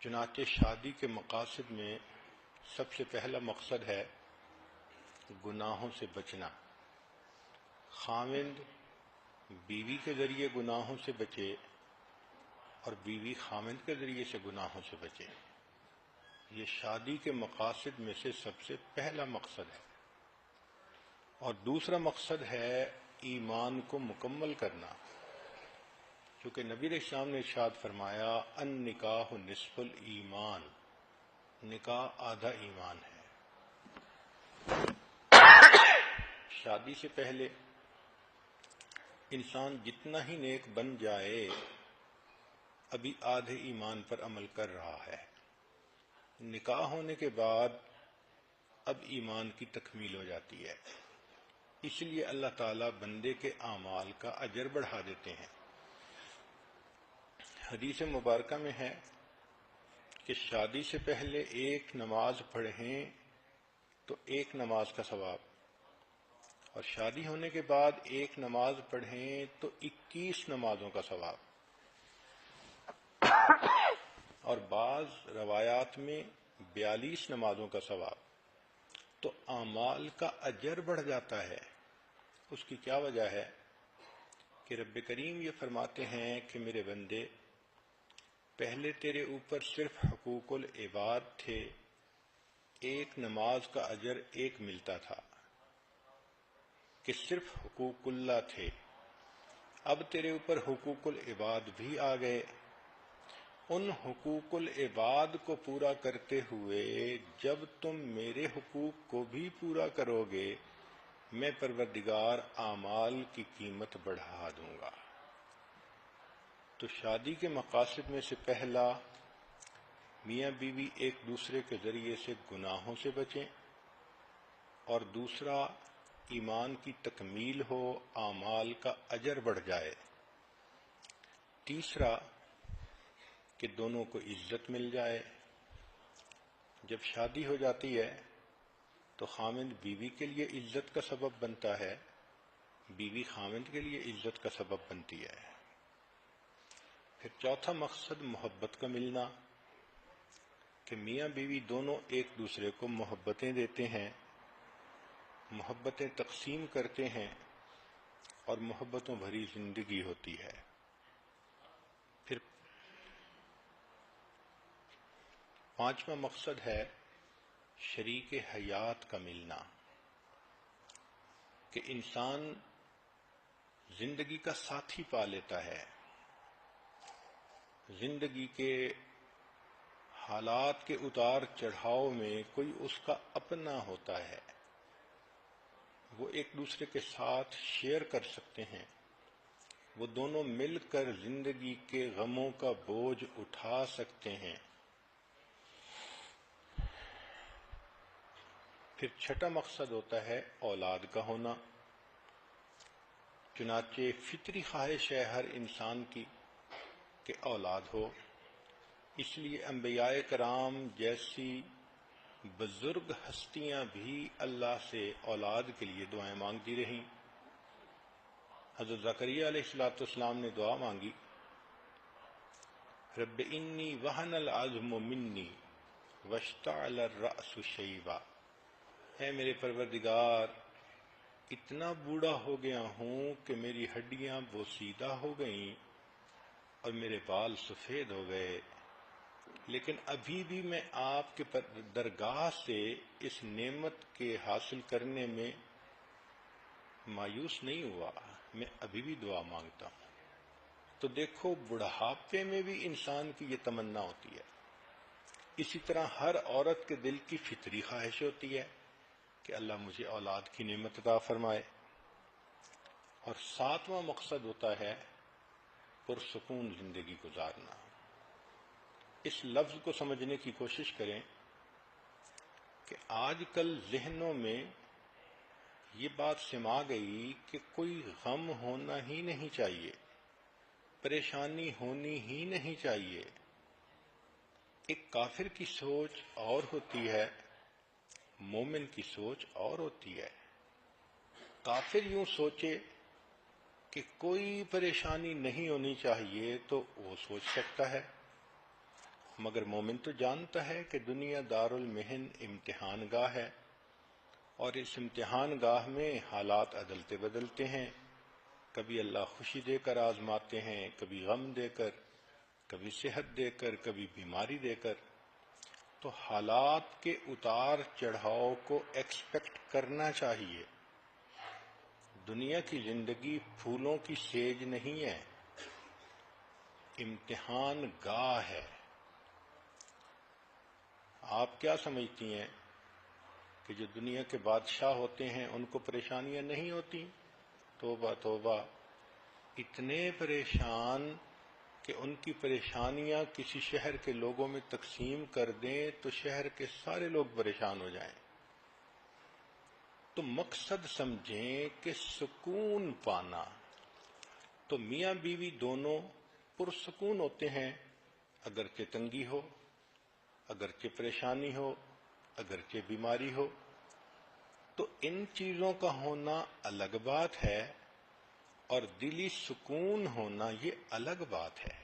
چنانچہ شادی کے مقاصد میں سب سے پہلا مقصد ہے گناہوں سے بچنا۔ خاوند بیوی کے ذریعے گناہوں سے بچے اور بیوی خاوند کے ذریعے سے گناہوں سے بچے، یہ شادی کے مقاصد میں سے سب سے پہلا مقصد ہے۔ اور دوسرا مقصد ہے ایمان کو مکمل کرنا، کیونکہ نبی علیہ السلام نے ارشاد فرمایا النکاح نصف الایمان، نکاح آدھا ایمان ہے۔ شادی سے پہلے انسان جتنا ہی نیک بن جائے ابھی آدھے ایمان پر عمل کر رہا ہے۔ نکاح ہونے کے بعد اب ایمان کی تکمیل ہو جاتی ہے، اس لیے اللہ تعالیٰ بندے کے اعمال کا اجر بڑھا دیتے ہیں۔ حدیث مبارکہ میں ہے کہ شادی سے پہلے ایک نماز پڑھیں تو ایک نماز کا ثواب، اور شادی ہونے کے بعد ایک نماز پڑھیں تو 21 نمازوں کا ثواب، اور بعض روایات میں 42 نمازوں کا ثواب۔ تو اعمال کا اجر بڑھ جاتا ہے۔ اس کی کیا وجہ ہے کہ رب کریم یہ فرماتے ہیں کہ میرے بندے، پہلے تیرے اوپر صرف حقوق العباد تھے، ایک نماز کا اجر ایک ملتا تھا کہ صرف حقوق اللہ تھے، اب تیرے اوپر حقوق العباد بھی آ گئے۔ ان حقوق العباد کو پورا کرتے ہوئے جب تم میرے حقوق کو بھی پورا کرو گے، میں پروردگار اعمال کی قیمت بڑھا دوں گا۔ تو شادی کے مقاصد میں سے پہلا میاں بیوی ایک دوسرے کے ذریعے سے گناہوں سے بچیں، اور دوسرا ایمان کی تکمیل ہو، اعمال کا اجر بڑھ جائے۔ تیسرا کہ دونوں کو عزت مل جائے۔ جب شادی ہو جاتی ہے تو خاوند بیوی کے لیے عزت کا سبب بنتا ہے، بیوی خاوند کے لیے عزت کا سبب بنتی ہے۔ پھر چوتھا مقصد محبت کا ملنا، کہ میاں بیوی دونوں ایک دوسرے کو محبتیں دیتے ہیں، محبتیں تقسیم کرتے ہیں، اور محبتوں بھری زندگی ہوتی ہے۔ پھر پانچواں مقصد ہے شریک حیات کا ملنا، کہ انسان زندگی کا ساتھی پا لیتا ہے، زندگی کے حالات کے اتار چڑھاؤ میں کوئی اس کا اپنا ہوتا ہے، وہ ایک دوسرے کے ساتھ شیئر کر سکتے ہیں، وہ دونوں مل کر زندگی کے غموں کا بوجھ اٹھا سکتے ہیں۔ پھر چھٹا مقصد ہوتا ہے اولاد کا ہونا، چنانچہ فطری خواہش ہے ہر انسان کی کہ اولاد ہو، اس لیے انبیاء کرام جیسی بزرگ ہستیاں بھی اللہ سے اولاد کے لیے دعائیں مانگتی رہیں۔ حضرت زکریا علیہ السلام نے دعا مانگی، رب انی وہن العظم منی واشتعل الرأس شیبا، اے میرے پروردگار، اتنا بوڑھا ہو گیا ہوں کہ میری ہڈیاں بوسیدہ ہو گئیں اور میرے بال سفید ہو گئے، لیکن ابھی بھی میں آپ کے درگاہ سے اس نعمت کے حاصل کرنے میں مایوس نہیں ہوا، میں ابھی بھی دعا مانگتا ہوں۔ تو دیکھو، بڑھاپے میں بھی انسان کی یہ تمنا ہوتی ہے۔ اسی طرح ہر عورت کے دل کی فطری خواہش ہوتی ہے کہ اللہ مجھے اولاد کی نعمت عطا فرمائے۔ اور ساتواں مقصد ہوتا ہے پرسکون زندگی گزارنا۔ اس لفظ کو سمجھنے کی کوشش کریں کہ آج کل ذہنوں میں یہ بات سما گئی کہ کوئی غم ہونا ہی نہیں چاہیے، پریشانی ہونی ہی نہیں چاہیے۔ ایک کافر کی سوچ اور ہوتی ہے، مومن کی سوچ اور ہوتی ہے۔ کافر یوں سوچے کہ کوئی پریشانی نہیں ہونی چاہیے تو وہ سوچ سکتا ہے، مگر مومن تو جانتا ہے کہ دنیا دار المحن امتحان گاہ ہے، اور اس امتحان گاہ میں حالات عدلتے بدلتے ہیں، کبھی اللہ خوشی دے کر آزماتے ہیں، کبھی غم دے کر، کبھی صحت دے کر، کبھی بیماری دے کر۔ تو حالات کے اتار چڑھاؤ کو ایکسپیکٹ کرنا چاہیے۔ دنیا کی زندگی پھولوں کی سیج نہیں ہے، امتحان گاہ ہے۔ آپ کیا سمجھتی ہیں کہ جو دنیا کے بادشاہ ہوتے ہیں ان کو پریشانیاں نہیں ہوتی؟ توبہ توبہ، اتنے پریشان کہ ان کی پریشانیاں کسی شہر کے لوگوں میں تقسیم کر دیں تو شہر کے سارے لوگ پریشان ہو جائیں۔ تو مقصد سمجھیں کہ سکون پانا، تو میاں بیوی دونوں پرسکون ہوتے ہیں، اگرچہ تنگی ہو، اگرچہ پریشانی ہو، اگرچہ بیماری ہو۔ تو ان چیزوں کا ہونا الگ بات ہے، اور دلی سکون ہونا یہ الگ بات ہے۔